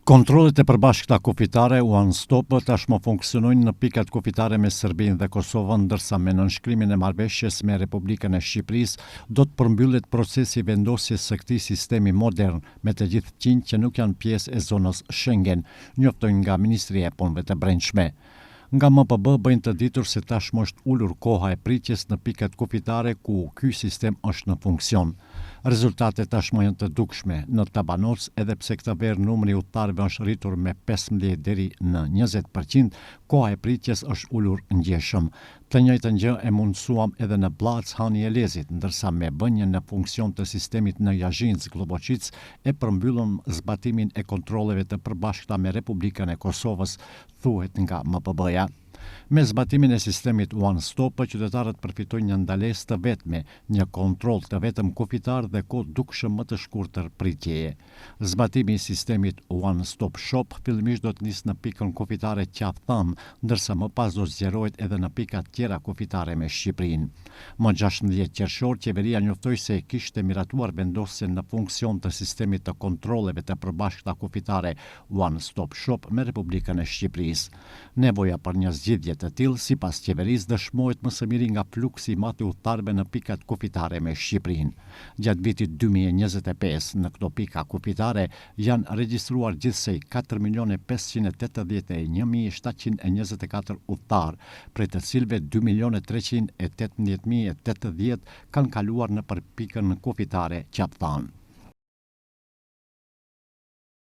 Kontrollet e përbashkëta kufitare One Stop tashmë funksionojnë në pikat kufitare me Serbinë dhe Kosovën, ndërsa me nënshkrimin e marrëveshjes me Republikën e Shqipërisë do të përmbyllet procesi vendosjes së këtij sistemi modern me të gjithë qinjtë që nuk janë pjesë e zonës Schengen, njoftojnë nga Ministria e Punëve të Brendshme. Nga MPB bëjnë të ditur se tashmë është ulur koha e pritjes në pikat kufitare ku ky sistem është në funksion. Rezultatet tashmë janë të dukshme në Tabanoc, edhe pse këtë verë numri i udhëtarëve është rritur me 15 deri në 20%, koha e pritjes është ulur ndjeshëm. Të njëjtën gjë e mundsuam edhe në Blac Hani Elezit, ndërsa me bënien në funksion të sistemit në Jazhinc Globoqic e përmbyllën zbatimin e kontrolleve të përbashkëta me Republikën e Kosovës, thuhet nga MPB-ja. Me zbatimin e sistemit One Stop, qytetarët përfitojnë një ndalesë të vetme, një kontroll të vetëm kufitar dhe kohë dukshëm më të shkurtër pritjeje. Zbatimi i sistemit One Stop Shop fillimisht do të nisë në pikën kufitare Qaftham, ndërsa më pas do zgjerohet edhe në pikat tjera kufitare me Shqipërinë. Më 16 qershor, qeveria njoftoi se kishte miratuar vendosjen në funksion të sistemit të kontrolleve të përbashkëta kufitare One Stop Shop me Republikën e Shqipërisë. Nevoja për një zgjidhje të tillë sipas qeverisë dëshmohet më së miri nga fluksi i madh i udhëtarëve në pikat kufitare me Shqipërinë. Gjatë vitit 2025 në këto pika kufitare janë regjistruar gjithsej 4.581.724 udhëtar, prej të cilëve 2.318.080 kanë kaluar nëpër pikën kufitare Qaftan.